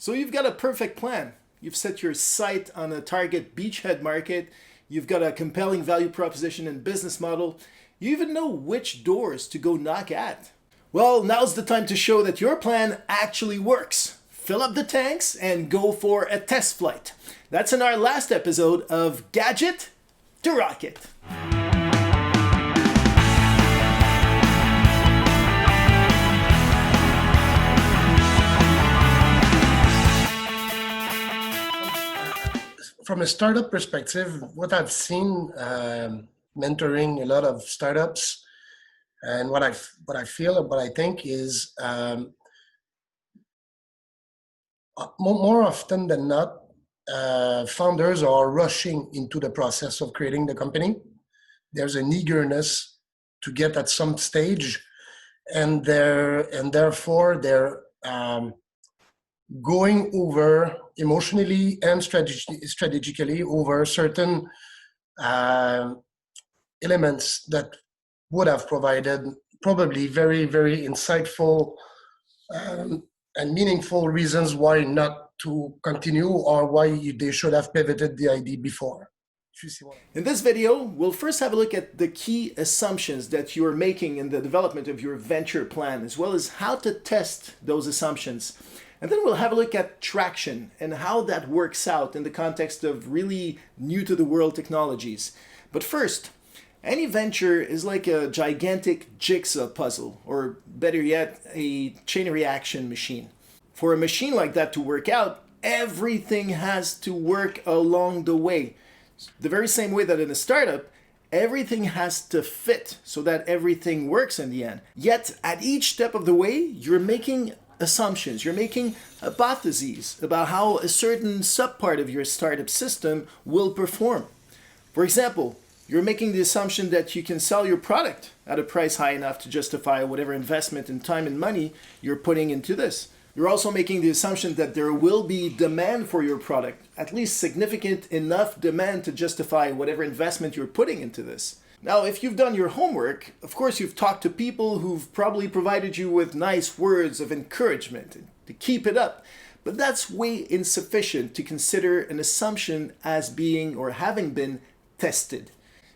So you've got a perfect plan. You've set your sight on a target beachhead market. You've got a compelling value proposition and business model. You even know which doors to go knock at. Well, now's the time to show that your plan actually works. Fill up the tanks and go for a test flight. That's in our last episode of Gadget to Rocket. From a startup perspective, what I've seen mentoring a lot of startups, and what I feel and what I think is more often than not, founders are rushing into the process of creating the company. There's an eagerness to get at some stage, and therefore they're going over emotionally and strategically over certain elements that would have provided probably very, very insightful and meaningful reasons why not to continue or why they should have pivoted the idea before. In this video, we'll first have a look at the key assumptions that you're making in the development of your venture plan, as well as how to test those assumptions. And then we'll have a look at traction and how that works out in the context of really new to the world technologies. But first, any venture is like a gigantic jigsaw puzzle, or better yet, a chain reaction machine. For a machine like that to work out, everything has to work along the way. The very same way that in a startup, everything has to fit so that everything works in the end. Yet, at each step of the way, you're making assumptions, you're making hypotheses about how a certain subpart of your startup system will perform. For example, you're making the assumption that you can sell your product at a price high enough to justify whatever investment in time and money you're putting into this. You're also making the assumption that there will be demand for your product, at least significant enough demand to justify whatever investment you're putting into this. Now, if you've done your homework, of course you've talked to people who've probably provided you with nice words of encouragement to keep it up. But that's way insufficient to consider an assumption as being or having been tested.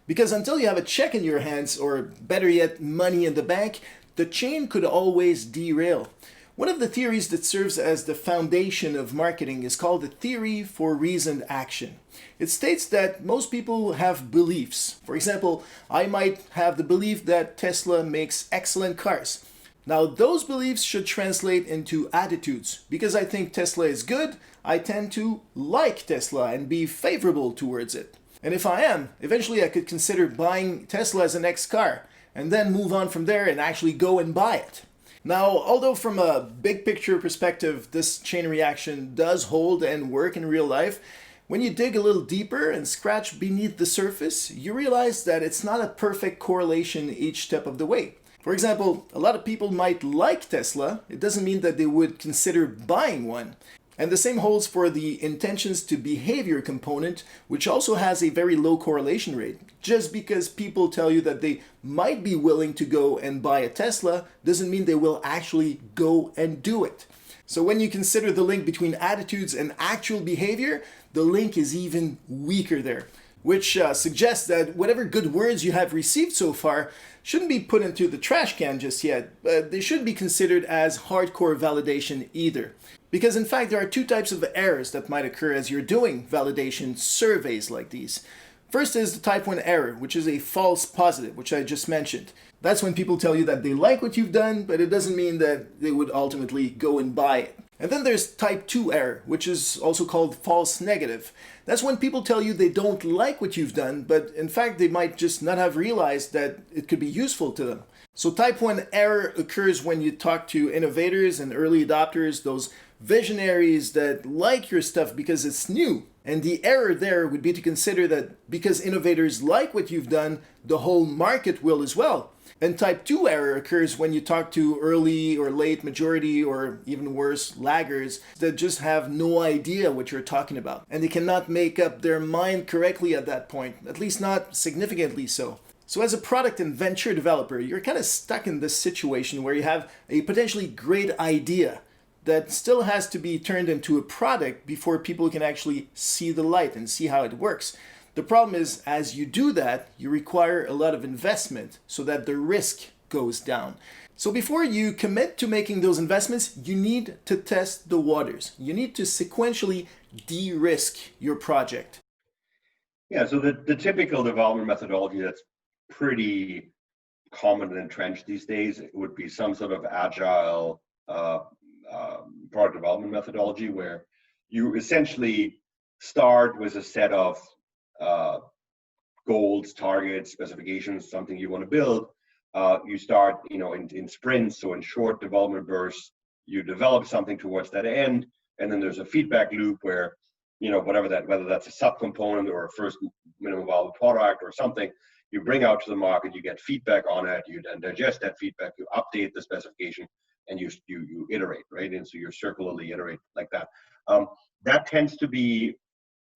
Because until you have a check in your hands, or better yet, money in the bank, the chain could always derail. One of the theories that serves as the foundation of marketing is called the theory for reasoned action. It states that most people have beliefs. For example, I might have the belief that Tesla makes excellent cars. Now, those beliefs should translate into attitudes. Because I think Tesla is good, I tend to like Tesla and be favorable towards it. And if I am, eventually I could consider buying Tesla as a next car, and then move on from there and actually go and buy it. Now, although from a big picture perspective, this chain reaction does hold and work in real life, when you dig a little deeper and scratch beneath the surface, you realize that it's not a perfect correlation each step of the way. For example, a lot of people might like Tesla. It doesn't mean that they would consider buying one. And the same holds for the intentions to behavior component, which also has a very low correlation rate. Just because people tell you that they might be willing to go and buy a Tesla doesn't mean they will actually go and do it. So when you consider the link between attitudes and actual behavior, the link is even weaker there, which suggests that whatever good words you have received so far shouldn't be put into the trash can just yet, but they shouldn't be considered as hardcore validation either. Because in fact, there are two types of errors that might occur as you're doing validation surveys like these. First is the type 1 error, which is a false positive, which I just mentioned. That's when people tell you that they like what you've done, but it doesn't mean that they would ultimately go and buy it. And then there's type 2 error, which is also called false negative. That's when people tell you they don't like what you've done, but in fact they might just not have realized that it could be useful to them. So type 1 error occurs when you talk to innovators and early adopters, those visionaries that like your stuff because it's new. And the error there would be to consider that because innovators like what you've done, the whole market will as well. And type 2 error occurs when you talk to early or late majority, or even worse, laggards that just have no idea what you're talking about. And they cannot make up their mind correctly at that point, at least not significantly so. So as a product and venture developer, you're kind of stuck in this situation where you have a potentially great idea, that still has to be turned into a product before people can actually see the light and see how it works. The problem is, as you do that, you require a lot of investment so that the risk goes down. So before you commit to making those investments, you need to test the waters. You need to sequentially de-risk your project. Yeah, so the typical development methodology that's pretty common and entrenched these days would be some sort of agile product development methodology where you essentially start with a set of goals, targets, specifications, something you want to build. You start, in sprints, so in short development bursts, you develop something towards that end, and then there's a feedback loop where, whether that's a subcomponent or a first minimum viable product or something, you bring out to the market, you get feedback on it, you then digest that feedback, you update the specification, and you iterate, right? And so you circularly iterate like that. That tends to be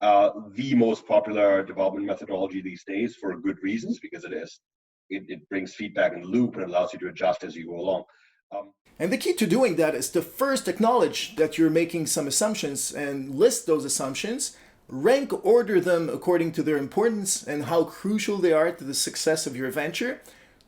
the most popular development methodology these days for good reasons, because it brings feedback in the loop and allows you to adjust as you go along. And the key to doing that is to first acknowledge that you're making some assumptions and list those assumptions, rank order them according to their importance and how crucial they are to the success of your venture.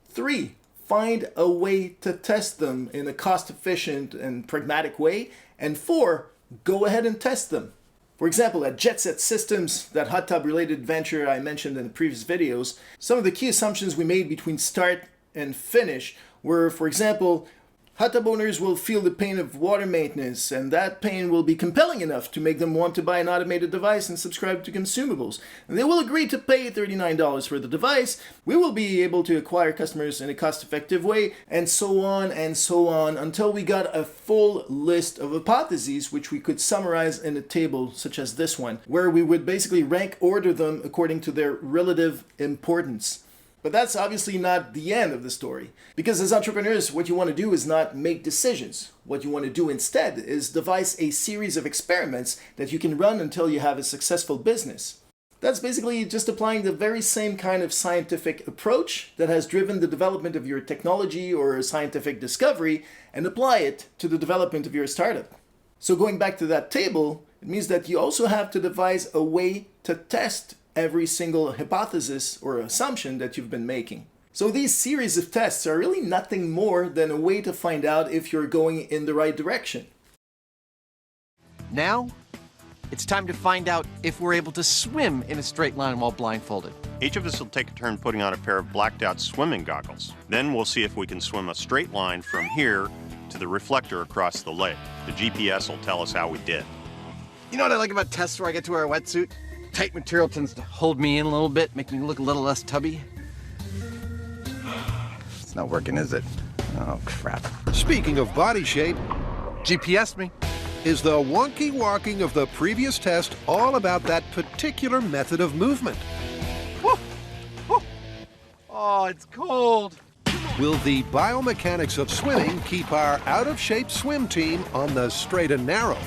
3, find a way to test them in a cost-efficient and pragmatic way. And 4, go ahead and test them. For example, at Jet Set Systems, that hot tub related venture I mentioned in the previous videos, some of the key assumptions we made between start and finish were, for example, hot tub owners will feel the pain of water maintenance, and that pain will be compelling enough to make them want to buy an automated device and subscribe to consumables. And they will agree to pay $39 for the device. We will be able to acquire customers in a cost-effective way, and so on until we got a full list of hypotheses which we could summarize in a table such as this one, where we would basically rank order them according to their relative importance. But that's obviously not the end of the story. Because as entrepreneurs, what you want to do is not make decisions. What you want to do instead is devise a series of experiments that you can run until you have a successful business. That's basically just applying the very same kind of scientific approach that has driven the development of your technology or scientific discovery and apply it to the development of your startup. So going back to that table, it means that you also have to devise a way to test every single hypothesis or assumption that you've been making. So these series of tests are really nothing more than a way to find out if you're going in the right direction. Now, it's time to find out if we're able to swim in a straight line while blindfolded. Each of us will take a turn putting on a pair of blacked out swimming goggles. Then we'll see if we can swim a straight line from here to the reflector across the lake. The GPS will tell us how we did. You know what I like about tests where I get to wear a wetsuit? Tight material tends to hold me in a little bit, make me look a little less tubby. It's not working, is it? Oh, crap. Speaking of body shape, GPS me. is the wonky walking of the previous test all about that particular method of movement? Woo! Woo! Oh, it's cold. Will the biomechanics of swimming keep our out-of-shape swim team on the straight and narrow?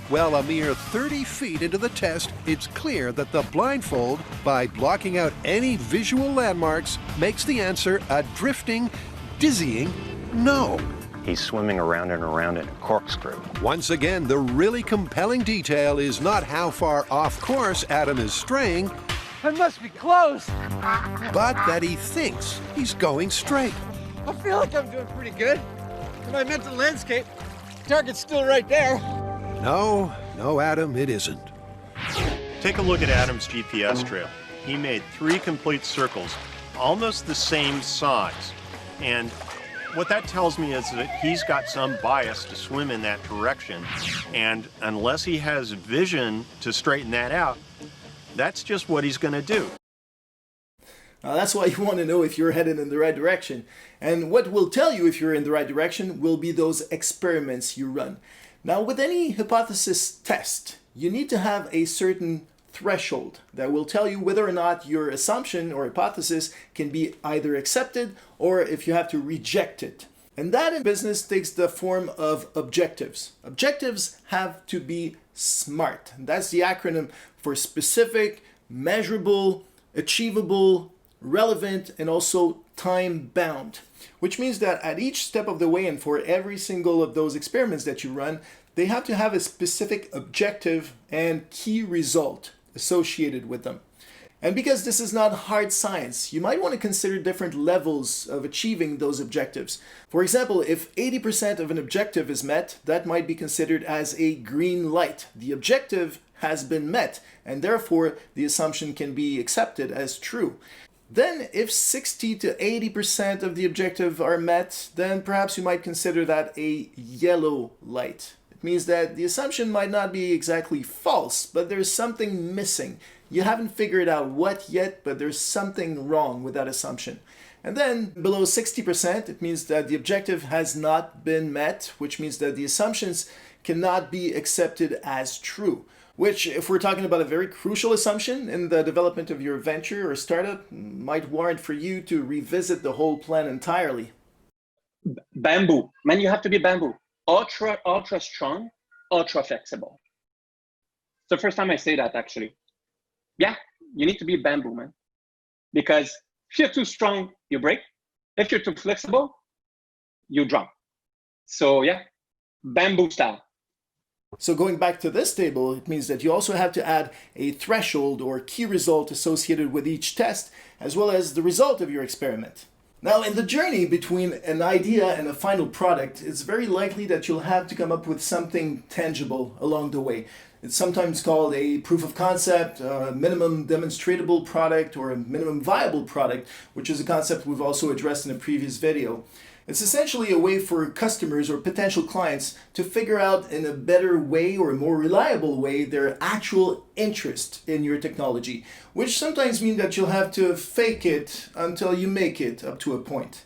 Well, a mere 30 feet into the test, it's clear that the blindfold, by blocking out any visual landmarks, makes the answer a drifting, dizzying no. He's swimming around and around in a corkscrew. Once again, the really compelling detail is not how far off course Adam is straying, I must be close. but that he thinks he's going straight. I feel like I'm doing pretty good. In my mental landscape, target's still right there. No, Adam, it isn't. Take a look at Adam's GPS trail. He made 3 complete circles, almost the same size. And what that tells me is that he's got some bias to swim in that direction. And unless he has vision to straighten that out, that's just what he's going to do. Now that's why you want to know if you're headed in the right direction. And what will tell you if you're in the right direction will be those experiments you run. Now, with any hypothesis test, you need to have a certain threshold that will tell you whether or not your assumption or hypothesis can be either accepted or if you have to reject it. And that in business takes the form of objectives. Objectives have to be SMART. That's the acronym for specific, measurable, achievable, relevant, and also time-bound, which means that at each step of the way and for every single of those experiments that you run, they have to have a specific objective and key result associated with them. And because this is not hard science, you might want to consider different levels of achieving those objectives. For example, if 80% of an objective is met, that might be considered as a green light. The objective has been met, and therefore the assumption can be accepted as true. Then if 60 to 80% of the objective are met, then perhaps you might consider that a yellow light. It means that the assumption might not be exactly false, but there's something missing. You haven't figured out what yet, but there's something wrong with that assumption. And then below 60%, it means that the objective has not been met, which means that the assumptions cannot be accepted as true. Which, if we're talking about a very crucial assumption in the development of your venture or startup, might warrant for you to revisit the whole plan entirely. Bamboo. Man, you have to be bamboo. Ultra strong, ultra flexible. It's the first time I say that, actually. Yeah, you need to be bamboo, man. Because if you're too strong, you break. If you're too flexible, you drop. So yeah, bamboo style. So going back to this table, it means that you also have to add a threshold or key result associated with each test, as well as the result of your experiment. Now, in the journey between an idea and a final product, it's very likely that you'll have to come up with something tangible along the way. It's sometimes called a proof of concept, a minimum demonstratable product, or a minimum viable product, which is a concept we've also addressed in a previous video. It's essentially a way for customers or potential clients to figure out in a better way or a more reliable way their actual interest in your technology, which sometimes means that you'll have to fake it until you make it up to a point.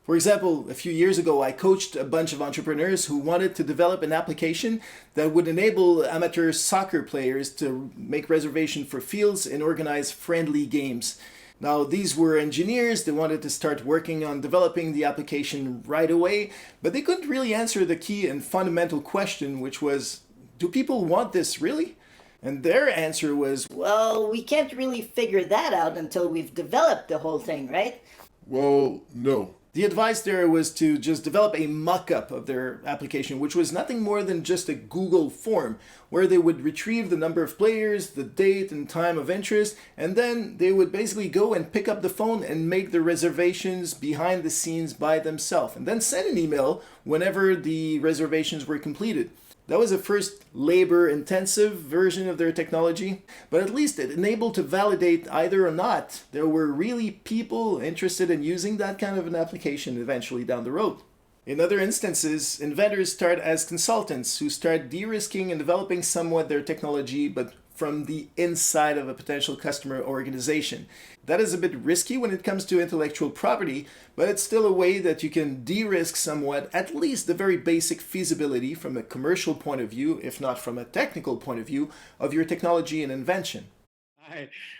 For example, a few years ago, I coached a bunch of entrepreneurs who wanted to develop an application that would enable amateur soccer players to make reservation for fields and organize friendly games. Now, these were engineers. They wanted to start working on developing the application right away, but they couldn't really answer the key and fundamental question, which was, do people want this really? And their answer was, well, we can't really figure that out until we've developed the whole thing, right? well, no. The advice there was to just develop a mock-up of their application, which was nothing more than just a Google form, where they would retrieve the number of players, the date and time of interest, and then they would basically go and pick up the phone and make the reservations behind the scenes by themselves, and then send an email whenever the reservations were completed. That was a first labor-intensive version of their technology, but at least it enabled to validate either or not there were really people interested in using that kind of an application eventually down the road. In other instances, inventors start as consultants who start de-risking and developing somewhat their technology, but from the inside of a potential customer organization. That is a bit risky when it comes to intellectual property, but it's still a way that you can de-risk somewhat, at least the very basic feasibility from a commercial point of view, if not from a technical point of view, of your technology and invention.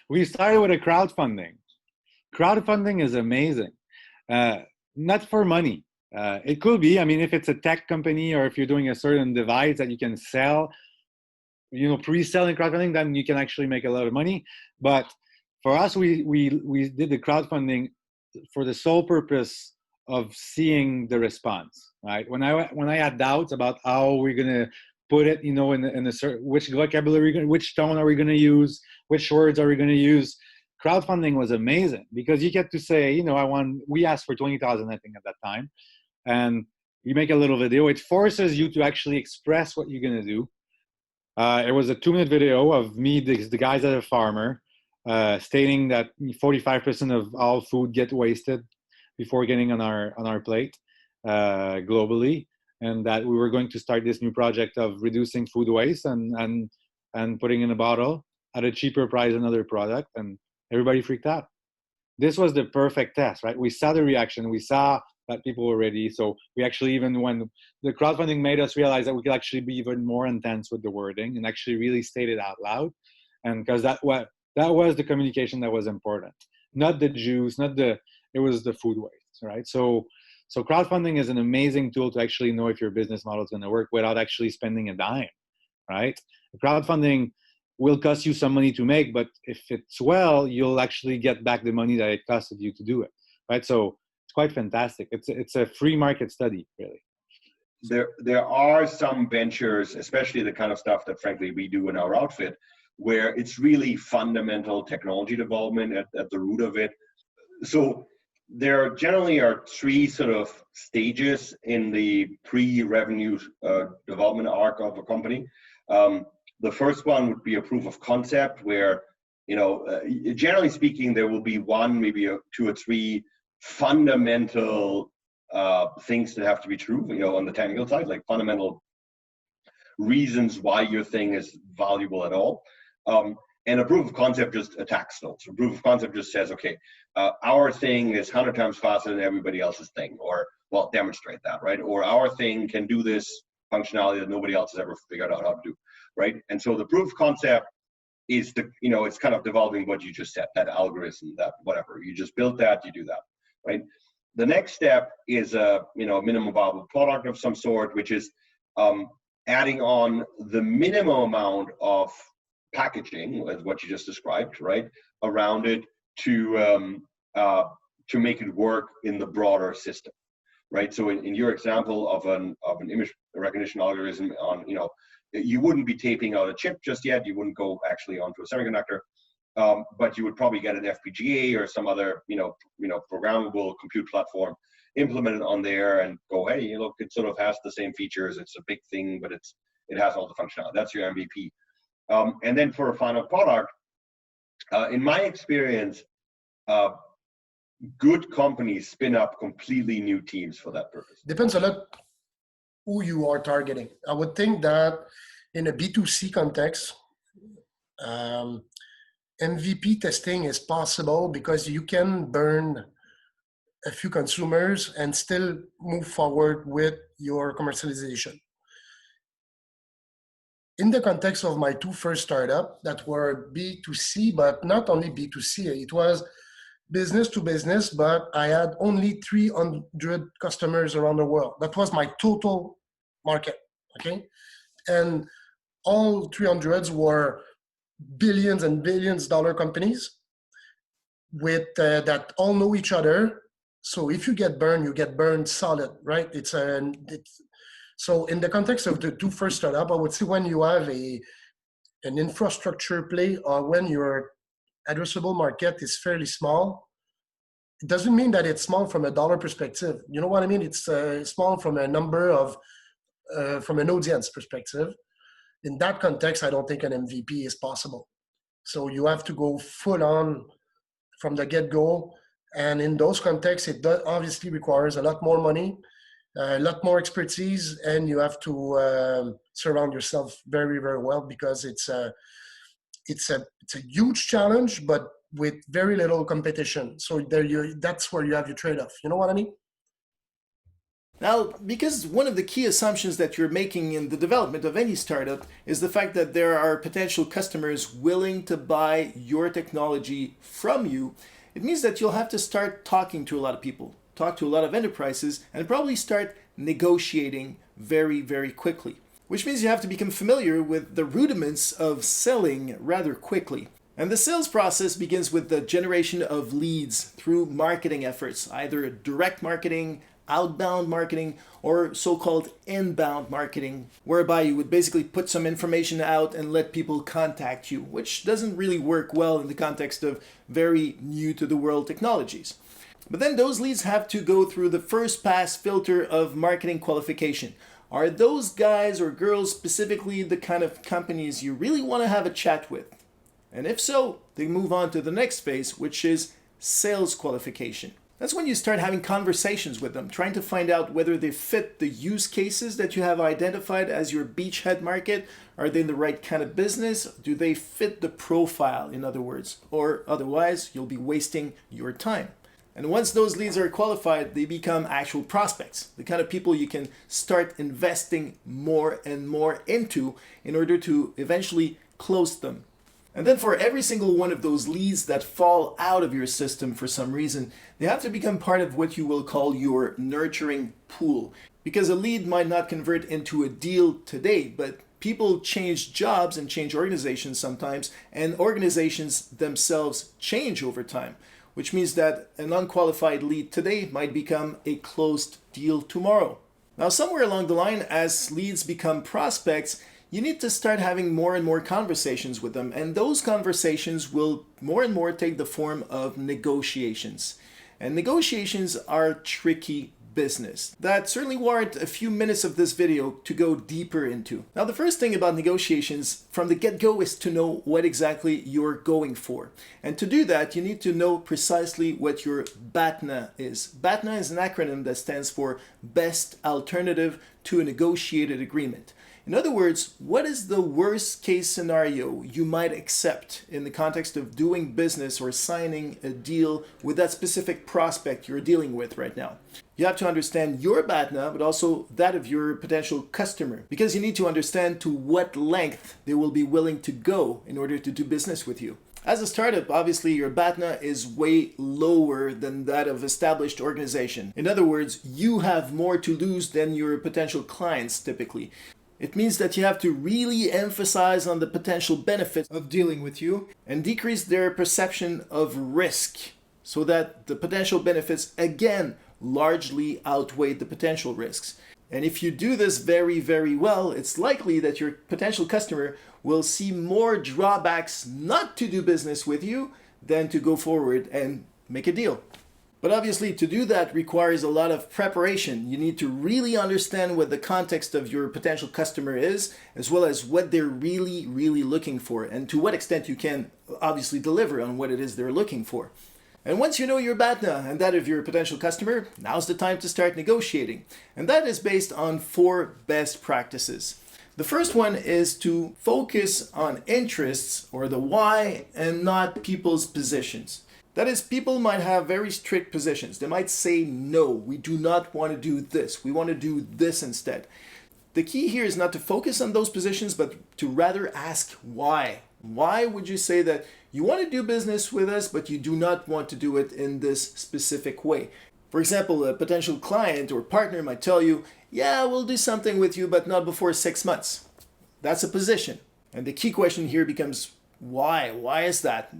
We started with a crowdfunding. Crowdfunding is amazing. Not for money. It could be, if it's a tech company or if you're doing a certain device that you can sell, pre-selling crowdfunding, then you can actually make a lot of money. But for us, we did the crowdfunding for the sole purpose of seeing the response. Right? When I had doubts about how we're gonna put it, in a certain, which vocabulary, which tone are we gonna use, which words are we gonna use, crowdfunding was amazing because you get to say, we asked for 20,000, I think, at that time, and you make a little video. It forces you to actually express what you're gonna do. It was a 2-minute video of me, the guys at a farmer, stating that 45% of all food get wasted before getting on our plate globally, and that we were going to start this new project of reducing food waste and putting in a bottle at a cheaper price than another product, and everybody freaked out. This was the perfect test, right? We saw the reaction, we saw that people were ready. So we actually, even when the crowdfunding made us realize that we could actually be even more intense with the wording and actually really state it out loud. And because that was the communication that was important, not the juice, it was the food waste, right? So crowdfunding is an amazing tool to actually know if your business model is going to work without actually spending a dime, right? Crowdfunding will cost you some money to make, but if it's well, you'll actually get back the money that it costed you to do it, right? So it's quite fantastic. It's a free market study, really. There are some ventures, especially the kind of stuff that frankly we do in our outfit, where it's really fundamental technology development at the root of it. So there generally are three sort of stages in the pre-revenue development arc of a company. The first one would be a proof of concept where, generally speaking, there will be one, maybe two or three fundamental things that have to be true, on the technical side, like fundamental reasons why your thing is valuable at all. And a proof of concept just attacks those. A proof of concept just says, okay, our thing is 100 times faster than everybody else's thing, or, well, demonstrate that, right? Or our thing can do this functionality that nobody else has ever figured out how to do, right? And so the proof of concept is it's kind of developing what you just said, that algorithm, that whatever. You just built that, you do that, right? The next step is a minimum viable product of some sort, which is adding on the minimum amount of packaging, as what you just described, right, around it to make it work in the broader system, right? So in your example of an image recognition algorithm, you wouldn't be taping out a chip just yet. You wouldn't go actually onto a semiconductor. But you would probably get an FPGA or some other, programmable compute platform implemented on there and go, hey, look, it sort of has the same features. It's a big thing, but it has all the functionality. That's your MVP. And then for a final product, in my experience, good companies spin up completely new teams for that purpose. Depends a lot who you are targeting. I would think that in a B2C context, MVP testing is possible because you can burn a few consumers and still move forward with your commercialization. In the context of my two first startups that were B2C, but not only B2C, it was business to business, but I had only 300 customers around the world. That was my total market, okay? And all 300s were billions and billions dollar companies with that all know each other. So if you get burned solid, right? So in the context of the two first startup, I would say when you have an infrastructure play or when your addressable market is fairly small, it doesn't mean that it's small from a dollar perspective. You know what I mean? It's small from a number of, from an audience perspective. In that context, I don't think an MVP is possible. So you have to go full on from the get-go. And in those contexts, it obviously requires a lot more money, a lot more expertise, and you have to surround yourself very, very well because it's a huge challenge, but with very little competition. So that's where you have your trade-off. You know what I mean? Now, because one of the key assumptions that you're making in the development of any startup is the fact that there are potential customers willing to buy your technology from you, it means that you'll have to start talking to a lot of people, talk to a lot of enterprises, and probably start negotiating very, very quickly. Which means you have to become familiar with the rudiments of selling rather quickly. And the sales process begins with the generation of leads through marketing efforts, either direct marketing, outbound marketing, or so-called inbound marketing, whereby you would basically put some information out and let people contact you, which doesn't really work well in the context of very new to the world technologies. But then those leads have to go through the first pass filter of marketing qualification. Are those guys or girls specifically the kind of companies you really want to have a chat with? And if so, they move on to the next phase, which is sales qualification. That's when you start having conversations with them, trying to find out whether they fit the use cases that you have identified as your beachhead market. Are they in the right kind of business? Do they fit the profile, in other words? Or otherwise, you'll be wasting your time. And once those leads are qualified, they become actual prospects, the kind of people you can start investing more and more into in order to eventually close them. And then for every single one of those leads that fall out of your system for some reason, they have to become part of what you will call your nurturing pool. Because a lead might not convert into a deal today, but people change jobs and change organizations sometimes, and organizations themselves change over time, which means that an unqualified lead today might become a closed deal tomorrow. Now, somewhere along the line, as leads become prospects, you need to start having more and more conversations with them, and those conversations will more and more take the form of negotiations. And negotiations are tricky business that certainly warrant a few minutes of this video to go deeper into. Now, the first thing about negotiations from the get-go is to know what exactly you're going for. And to do that, you need to know precisely what your BATNA is. BATNA is an acronym that stands for Best Alternative to a Negotiated Agreement. In other words, what is the worst case scenario you might accept in the context of doing business or signing a deal with that specific prospect you're dealing with right now? You have to understand your BATNA, but also that of your potential customer, because you need to understand to what length they will be willing to go in order to do business with you. As a startup, obviously your BATNA is way lower than that of established organization. In other words, you have more to lose than your potential clients typically. It means that you have to really emphasize on the potential benefits of dealing with you and decrease their perception of risk so that the potential benefits again largely outweigh the potential risks. And if you do this very, very well, it's likely that your potential customer will see more drawbacks not to do business with you than to go forward and make a deal. But obviously, to do that requires a lot of preparation. You need to really understand what the context of your potential customer is, as well as what they're really, really looking for, and to what extent you can obviously deliver on what it is they're looking for. And once you know your BATNA and that of your potential customer, now's the time to start negotiating. And that is based on 4 best practices. The first one is to focus on interests, or the why, and not people's positions. That is, people might have very strict positions. They might say, no, we do not want to do this. We want to do this instead. The key here is not to focus on those positions, but to rather ask why. Why would you say that you want to do business with us, but you do not want to do it in this specific way? For example, a potential client or partner might tell you, yeah, we'll do something with you, but not before 6 months. That's a position. And the key question here becomes, why? Why is that?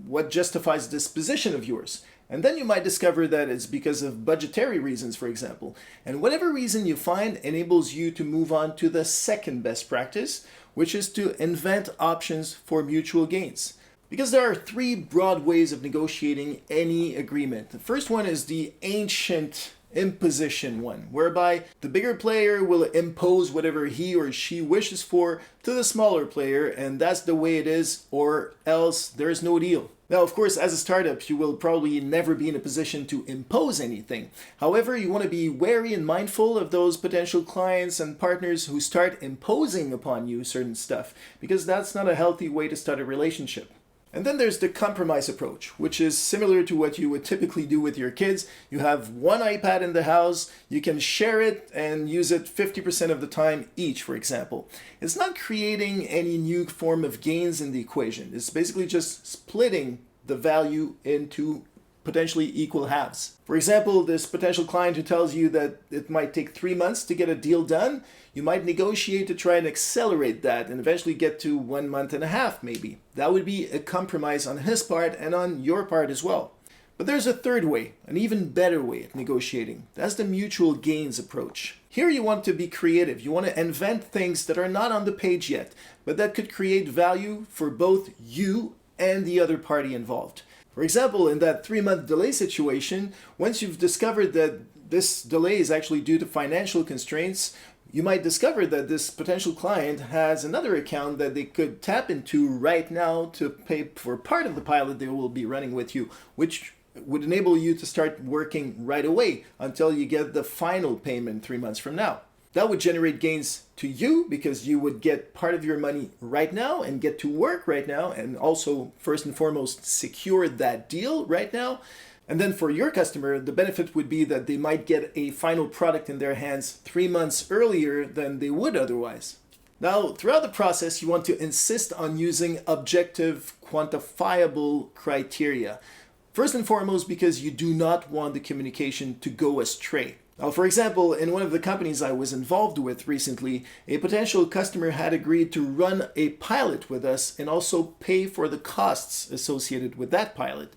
What justifies this position of yours? And then you might discover that it's because of budgetary reasons, for example. And whatever reason you find enables you to move on to the second best practice, which is to invent options for mutual gains. Because there are 3 broad ways of negotiating any agreement. The first one is the ancient imposition one, whereby the bigger player will impose whatever he or she wishes for to the smaller player, and that's the way it is, or else there's no deal. Now, of course, as a startup, you will probably never be in a position to impose anything. However, you want to be wary and mindful of those potential clients and partners who start imposing upon you certain stuff, because that's not a healthy way to start a relationship. And then there's the compromise approach, which is similar to what you would typically do with your kids. You have one iPad in the house, you can share it and use it 50% of the time each, for example. It's not creating any new form of gains in the equation. It's basically just splitting the value into potentially equal halves. For example, this potential client who tells you that it might take 3 months to get a deal done, you might negotiate to try and accelerate that and eventually get to 1.5 months maybe. That would be a compromise on his part and on your part as well. But there's a third way, an even better way of negotiating. That's the mutual gains approach. Here you want to be creative. You want to invent things that are not on the page yet, but that could create value for both you and the other party involved. For example, in that 3-month delay situation, once you've discovered that this delay is actually due to financial constraints, you might discover that this potential client has another account that they could tap into right now to pay for part of the pilot they will be running with you, which would enable you to start working right away until you get the final payment 3 months from now. That would generate gains to you because you would get part of your money right now and get to work right now, and also first and foremost secure that deal right now. And then for your customer, the benefit would be that they might get a final product in their hands 3 months earlier than they would otherwise. Now, throughout the process, you want to insist on using objective, quantifiable criteria. First and foremost, because you do not want the communication to go astray. Now, for example, in one of the companies I was involved with recently, a potential customer had agreed to run a pilot with us and also pay for the costs associated with that pilot.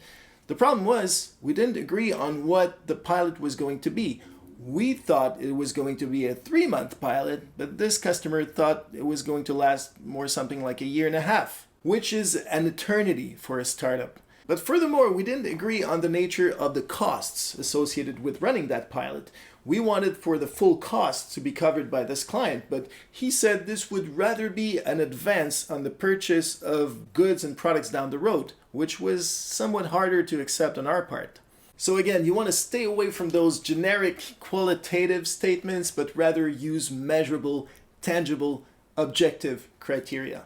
The problem was, we didn't agree on what the pilot was going to be. We thought it was going to be a 3-month pilot, but this customer thought it was going to last more something like a year and a half, which is an eternity for a startup. But furthermore, we didn't agree on the nature of the costs associated with running that pilot. We wanted for the full cost to be covered by this client, but he said this would rather be an advance on the purchase of goods and products down the road, which was somewhat harder to accept on our part. So again, you want to stay away from those generic qualitative statements, but rather use measurable, tangible, objective criteria.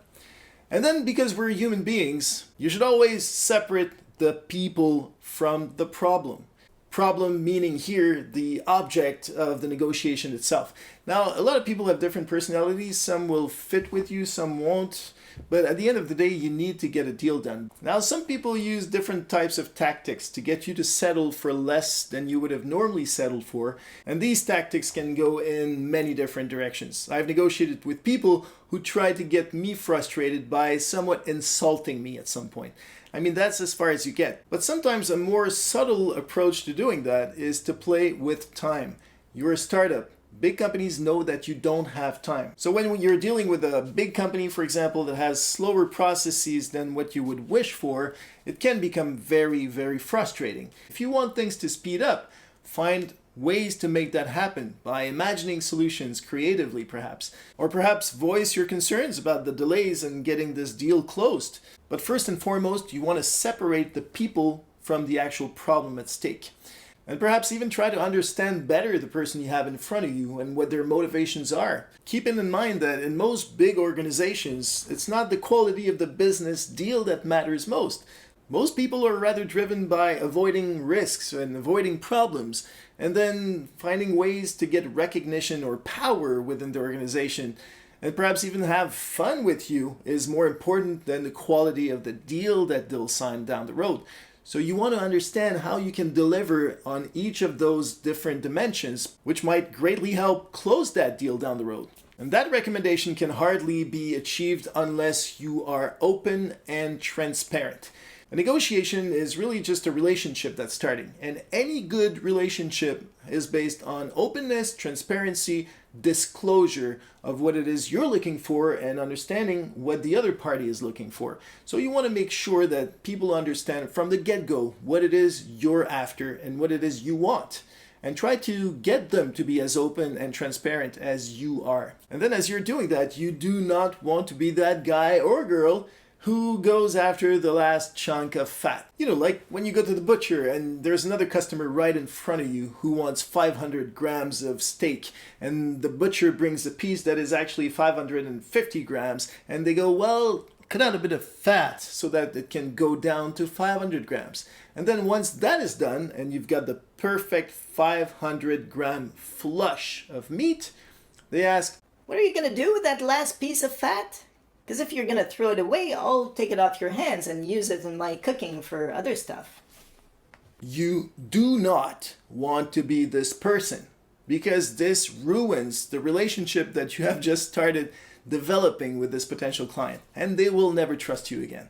And then, because we're human beings, you should always separate the people from the problem. Problem meaning here the object of the negotiation itself. Now, a lot of people have different personalities. Some will fit with you, some won't. But at the end of the day, you need to get a deal done. Now, some people use different types of tactics to get you to settle for less than you would have normally settled for. And these tactics can go in many different directions. I've negotiated with people who tried to get me frustrated by somewhat insulting me at some point. I mean, that's as far as you get. But sometimes a more subtle approach to doing that is to play with time. You're a startup. Big companies know that you don't have time. So when you're dealing with a big company, for example, that has slower processes than what you would wish for, it can become very, very frustrating. If you want things to speed up, find ways to make that happen by imagining solutions creatively, perhaps. Or perhaps voice your concerns about the delays in getting this deal closed. But first and foremost, you want to separate the people from the actual problem at stake. And perhaps even try to understand better the person you have in front of you and what their motivations are. Keeping in mind that in most big organizations, it's not the quality of the business deal that matters most. Most people are rather driven by avoiding risks and avoiding problems, and then finding ways to get recognition or power within the organization. And perhaps even have fun with you is more important than the quality of the deal that they'll sign down the road. So you want to understand how you can deliver on each of those different dimensions, which might greatly help close that deal down the road. And that recommendation can hardly be achieved unless you are open and transparent. A negotiation is really just a relationship that's starting, and any good relationship is based on openness, transparency, disclosure of what it is you're looking for and understanding what the other party is looking for. So you want to make sure that people understand from the get-go what it is you're after and what it is you want, and try to get them to be as open and transparent as you are. And then as you're doing that, you do not want to be that guy or girl who goes after the last chunk of fat. You know, like when you go to the butcher and there's another customer right in front of you who wants 500 grams of steak, and the butcher brings a piece that is actually 550 grams, and they go, well, cut out a bit of fat so that it can go down to 500 grams. And then once that is done, and you've got the perfect 500 gram flush of meat, they ask, what are you going to do with that last piece of fat? Because if you're going to throw it away, I'll take it off your hands and use it in my cooking for other stuff. You do not want to be this person, because this ruins the relationship that you have just started developing with this potential client, and they will never trust you again.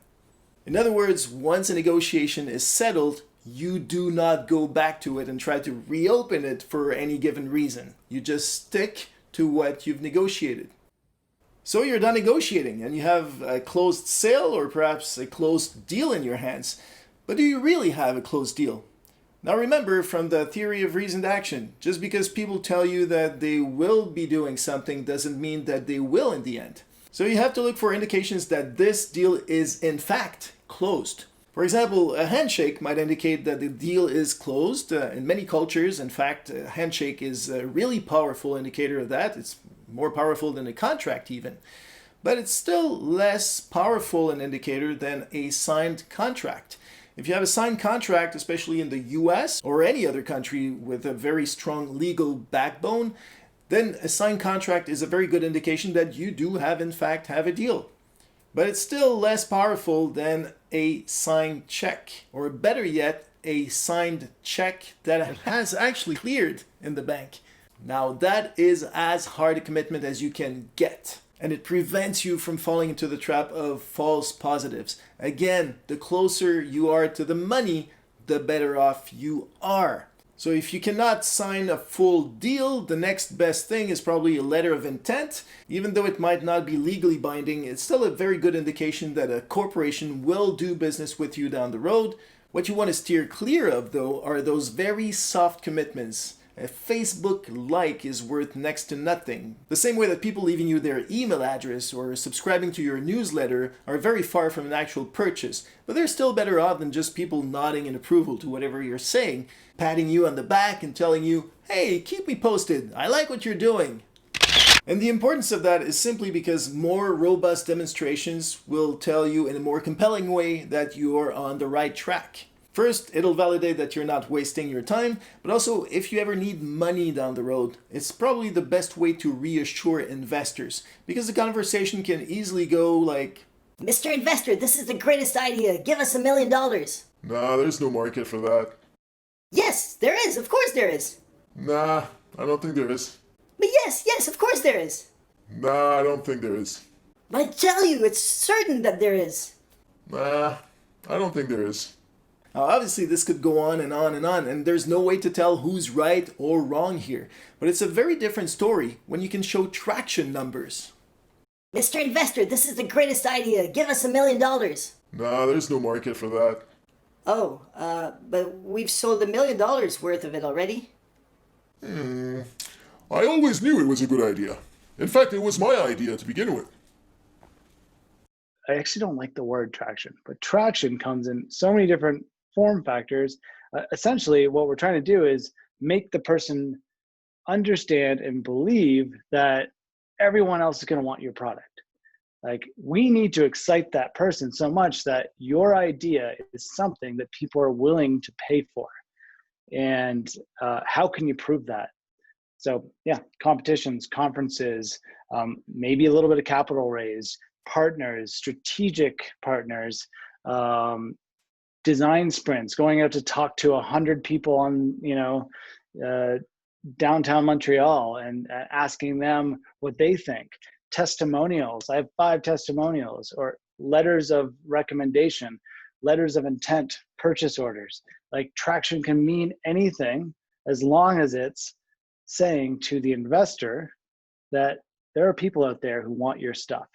In other words, once a negotiation is settled, you do not go back to it and try to reopen it for any given reason. You just stick to what you've negotiated. So you're done negotiating and you have a closed sale or perhaps a closed deal in your hands. But do you really have a closed deal? Now remember, from the theory of reasoned action, just because people tell you that they will be doing something doesn't mean that they will in the end. So you have to look for indications that this deal is in fact closed. For example, a handshake might indicate that the deal is closed. In many cultures, in fact, a handshake is a really powerful indicator of that. It's more powerful than a contract even. But it's still less powerful an indicator than a signed contract. If you have a signed contract, especially in the US or any other country with a very strong legal backbone, then a signed contract is a very good indication that you do in fact have a deal. But it's still less powerful than a signed check, or better yet, a signed check that has actually cleared in the bank. Now that is as hard a commitment as you can get, and it prevents you from falling into the trap of false positives. Again, the closer you are to the money, the better off you are. So if you cannot sign a full deal, the next best thing is probably a letter of intent. Even though it might not be legally binding, it's still a very good indication that a corporation will do business with you down the road. What you want to steer clear of, though, are those very soft commitments. A Facebook like is worth next to nothing. The same way that people leaving you their email address or subscribing to your newsletter are very far from an actual purchase, but they're still better off than just people nodding in approval to whatever you're saying, patting you on the back and telling you, hey, keep me posted, I like what you're doing. And the importance of that is simply because more robust demonstrations will tell you in a more compelling way that you're on the right track. First, it'll validate that you're not wasting your time, but also if you ever need money down the road, it's probably the best way to reassure investors, because the conversation can easily go like, Mr. Investor, this is the greatest idea. Give us $1 million. Nah, there's no market for that. Yes, there is. Of course there is. Nah, I don't think there is. But yes, of course there is. Nah, I don't think there is. I tell you, it's certain that there is. Nah, I don't think there is. Now, obviously, this could go on and on and on, and there's no way to tell who's right or wrong here. But it's a very different story when you can show traction numbers. Mr. Investor, this is the greatest idea. Give us $1 million. Nah, there's no market for that. Oh, but we've sold $1 million worth of it already. I always knew it was a good idea. In fact, it was my idea to begin with. I actually don't like the word traction, but traction comes in so many different form factors. Essentially, what we're trying to do is make the person understand and believe that everyone else is going to want your product. Like, we need to excite that person so much that your idea is something that people are willing to pay for. And how can you prove that? So yeah, competitions, conferences, maybe a little bit of capital raise, partners, strategic partners, design sprints, going out to talk to 100 people on, downtown Montreal and asking them what they think. Testimonials. I have 5 testimonials, or letters of recommendation, letters of intent, purchase orders. Like, traction can mean anything as long as it's saying to the investor that there are people out there who want your stuff.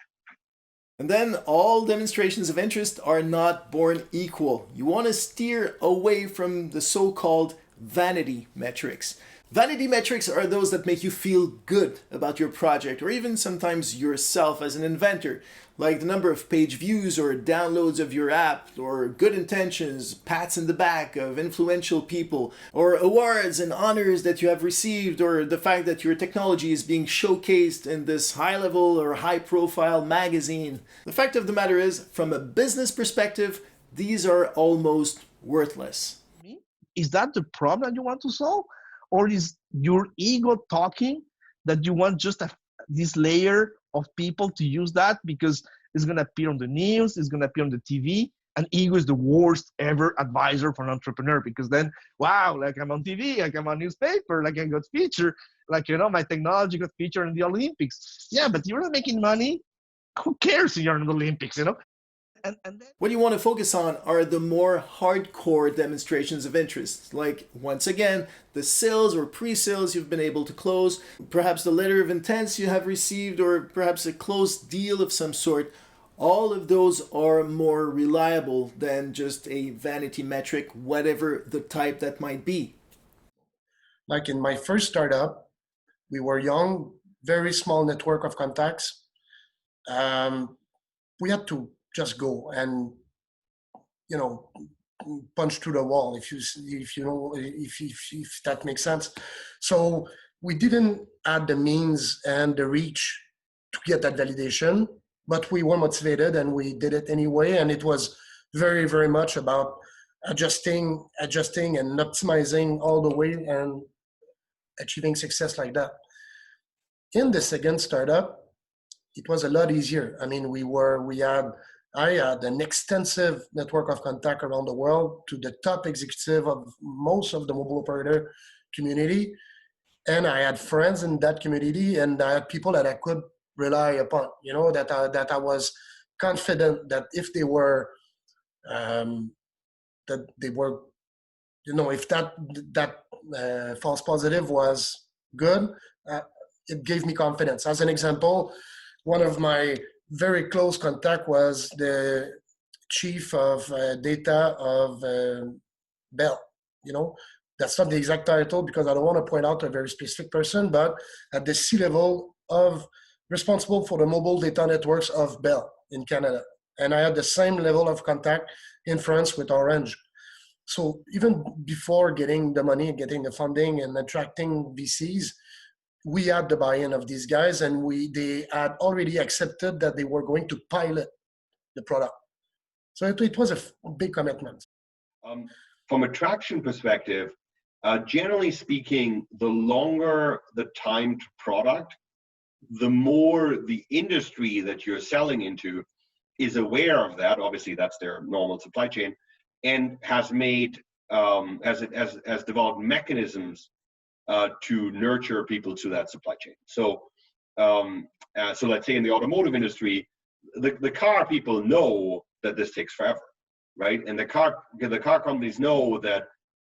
And then all demonstrations of interest are not born equal. You want to steer away from the so-called vanity metrics. Vanity metrics are those that make you feel good about your project, or even sometimes yourself as an inventor, like the number of page views or downloads of your app, or good intentions, pats in the back of influential people, or awards and honors that you have received, or the fact that your technology is being showcased in this high-level or high-profile magazine. The fact of the matter is, from a business perspective, these are almost worthless. Is that the problem you want to solve? Or is your ego talking that you want just this layer of people to use that because it's going to appear on the news, it's going to appear on the TV, and ego is the worst ever advisor for an entrepreneur, because then, wow, like I'm on TV, like I'm on newspaper, like I got featured, like, my technology got featured in the Olympics. Yeah, but you're not making money. Who cares if you're in the Olympics, And then, what you want to focus on are the more hardcore demonstrations of interest, like, once again, the sales or pre-sales you've been able to close, perhaps the letter of intents you have received, or perhaps a closed deal of some sort. All of those are more reliable than just a vanity metric, whatever the type that might be. Like in my first startup, we were young, very small network of contacts. We had to just go and punch through the wall, if that makes sense. So we didn't add the means and the reach to get that validation, but we were motivated and we did it anyway. And it was very, very much about adjusting and optimizing all the way and achieving success like that. In the second startup, it was a lot easier. I mean, I had an extensive network of contact around the world to the top executive of most of the mobile operator community. and I had friends in that community, and I had people that I could rely upon, that I was confident that if they were, if that false positive was good, it gave me confidence. As an example, one of my very close contact was the chief of data of Bell. That's not the exact title because I don't want to point out a very specific person, but at the C-level of responsible for the mobile data networks of Bell in Canada. And I had the same level of contact in France with Orange. So even before getting the money, getting the funding and attracting VCs, we had the buy-in of these guys, and they had already accepted that they were going to pilot the product. So it was a big commitment. From a traction perspective, generally speaking, the longer the time to product, the more the industry that you're selling into is aware of that. Obviously, that's their normal supply chain, and has made has developed mechanisms to nurture people to that supply chain. So let's say in the automotive industry, the car people know that this takes forever, right? And the car companies know that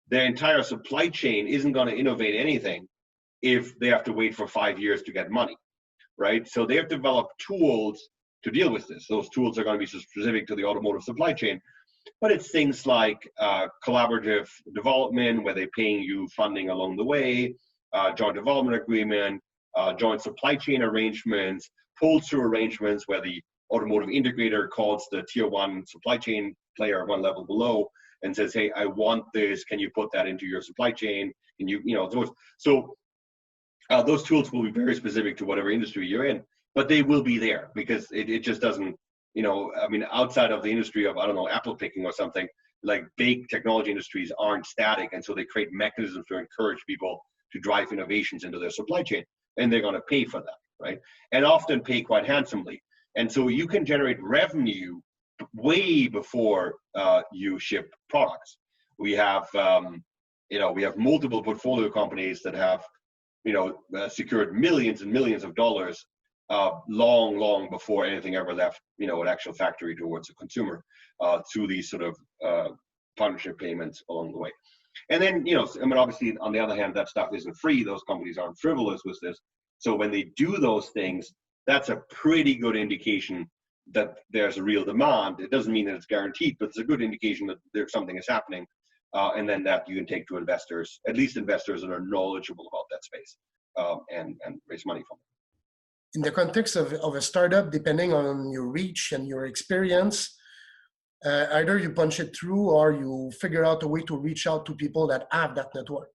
their entire supply chain isn't going to innovate anything if they have to wait for 5 years to get money, right? So they have developed tools to deal with this. Those tools are going to be specific to the automotive supply chain, but it's things like collaborative development, where they're paying you funding along the way, joint development agreement, joint supply chain arrangements, pull-through arrangements, where the automotive integrator calls the tier one supply chain player one level below and says, hey, I want this, can you put that into your supply chain? Can you, those tools will be very specific to whatever industry you're in, but they will be there because it just doesn't, outside of the industry of, apple picking or something, like big technology industries aren't static. And so they create mechanisms to encourage people to drive innovations into their supply chain, and they're going to pay for that, right? And often pay quite handsomely. And so you can generate revenue way before you ship products. We have, we have multiple portfolio companies that have, secured millions and millions of dollars long before anything ever left, an actual factory towards a consumer through these sort of partnership payments along the way. And then, obviously, on the other hand, that stuff isn't free. Those companies aren't frivolous with this. So when they do those things, that's a pretty good indication that there's a real demand. It doesn't mean that it's guaranteed, but it's a good indication that there's something is happening. And then that you can take to investors, at least investors that are knowledgeable about that space, and raise money from it. In the context of a startup, depending on your reach and your experience, either you punch it through or you figure out a way to reach out to people that have that network.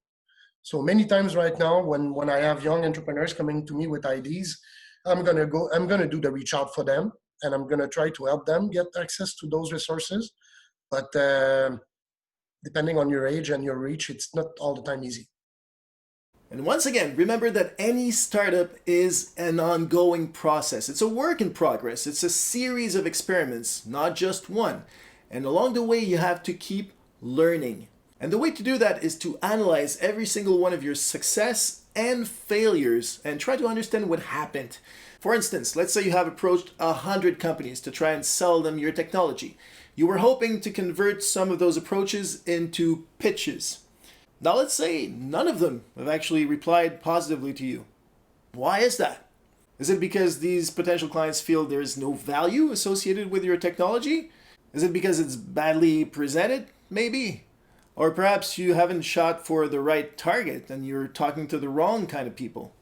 So many times right now, when I have young entrepreneurs coming to me with ideas, I'm gonna do the reach out for them, and I'm gonna try to help them get access to those resources. But depending on your age and your reach, it's not all the time easy. And once again, remember that any startup is an ongoing process. It's a work in progress. It's a series of experiments, not just one. And along the way, you have to keep learning. And the way to do that is to analyze every single one of your success and failures and try to understand what happened. For instance, let's say you have approached 100 companies to try and sell them your technology. You were hoping to convert some of those approaches into pitches. Now let's say none of them have actually replied positively to you. Why is that? Is it because these potential clients feel there is no value associated with your technology? Is it because it's badly presented? Maybe. Or perhaps you haven't shot for the right target and you're talking to the wrong kind of people.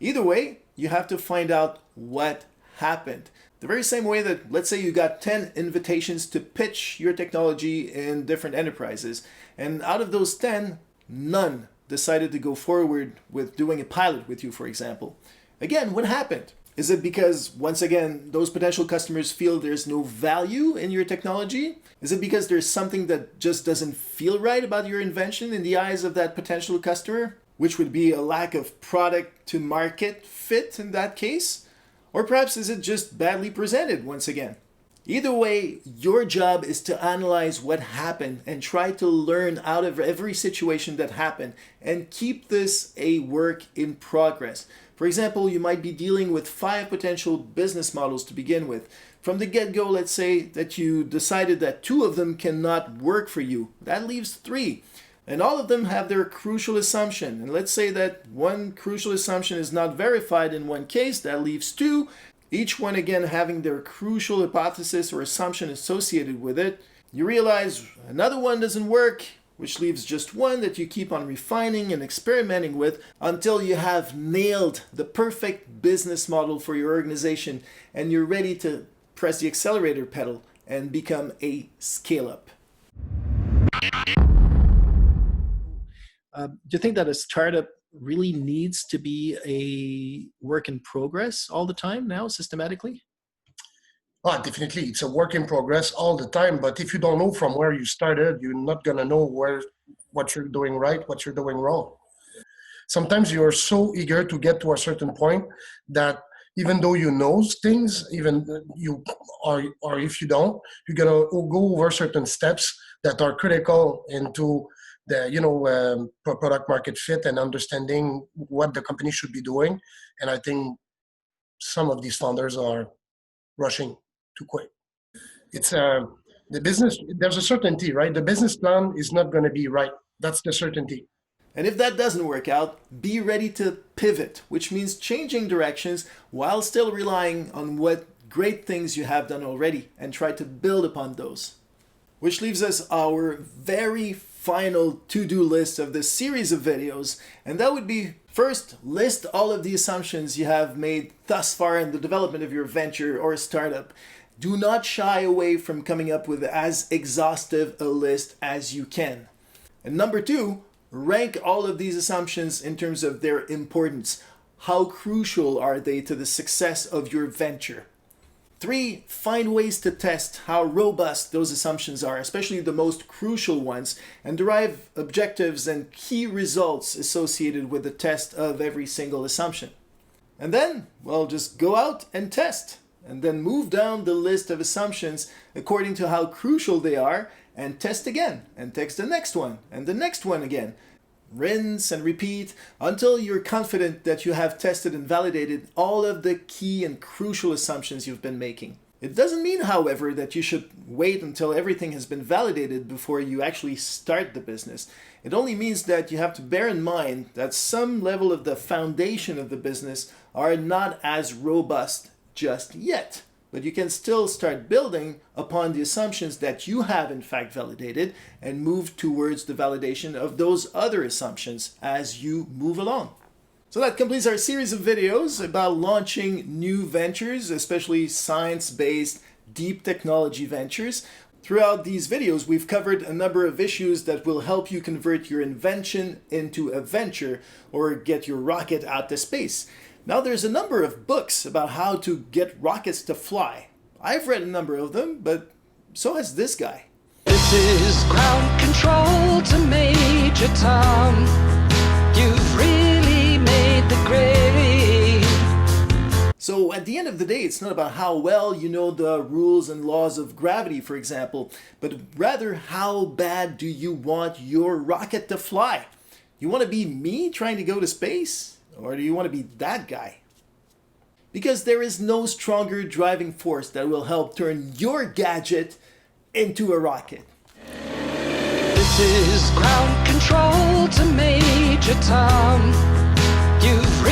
Either way, you have to find out what happened. The very same way that, let's say you got 10 invitations to pitch your technology in different enterprises, and out of those 10, none decided to go forward with doing a pilot with you, for example. Again, what happened? Is it because, once again, those potential customers feel there's no value in your technology? Is it because there's something that just doesn't feel right about your invention in the eyes of that potential customer, which would be a lack of product to market fit in that case? Or perhaps is it just badly presented once again? Either way, your job is to analyze what happened and try to learn out of every situation that happened and keep this a work in progress. For example, you might be dealing with 5 potential business models to begin with. From the get-go, let's say that you decided that 2 of them cannot work for you. That leaves 3. And all of them have their crucial assumption. And let's say that one crucial assumption is not verified in one case. That leaves 2. Each one again having their crucial hypothesis or assumption associated with it. You realize another one doesn't work, which leaves just one that you keep on refining and experimenting with until you have nailed the perfect business model for your organization and you're ready to press the accelerator pedal and become a scale-up. Do you think that a startup really needs to be a work in progress all the time now, systematically? Oh, definitely. It's a work in progress all the time. But if you don't know from where you started, you're not going to know what you're doing right, what you're doing wrong. Sometimes you're so eager to get to a certain point that even though you know things, even you or if you don't, you're going to go over certain steps that are critical into the product market fit and understanding what the company should be doing. And I think some of these founders are rushing too quick. It's the business. There's a certainty, right? The business plan is not going to be right. That's the certainty. And if that doesn't work out, be ready to pivot, which means changing directions while still relying on what great things you have done already and try to build upon those. Which leaves us our very final to-do list of this series of videos, and that would be, first, list all of the assumptions you have made thus far in the development of your venture or startup. Do not shy away from coming up with as exhaustive a list as you can. And number 2, rank all of these assumptions in terms of their importance. How crucial are they to the success of your venture? 3, find ways to test how robust those assumptions are, especially the most crucial ones, and derive objectives and key results associated with the test of every single assumption. And then, well, just go out and test, and then move down the list of assumptions according to how crucial they are, and test again, and test the next one, and the next one again. Rinse and repeat until you're confident that you have tested and validated all of the key and crucial assumptions you've been making. It doesn't mean, however, that you should wait until everything has been validated before you actually start the business. It only means that you have to bear in mind that some level of the foundation of the business are not as robust just yet. But you can still start building upon the assumptions that you have in fact validated and move towards the validation of those other assumptions as you move along. So that completes our series of videos about launching new ventures, especially science-based deep technology ventures. Throughout these videos, we've covered a number of issues that will help you convert your invention into a venture or get your rocket out to space. Now there's a number of books about how to get rockets to fly. I've read a number of them, but so has this guy. This is ground control to Major Tom. You've really made the grade. So at the end of the day, it's not about how well you know the rules and laws of gravity, for example, but rather how bad do you want your rocket to fly? You want to be me trying to go to space? Or do you want to be that guy? Because there is no stronger driving force that will help turn your gadget into a rocket. This is ground control to Major Tom. You've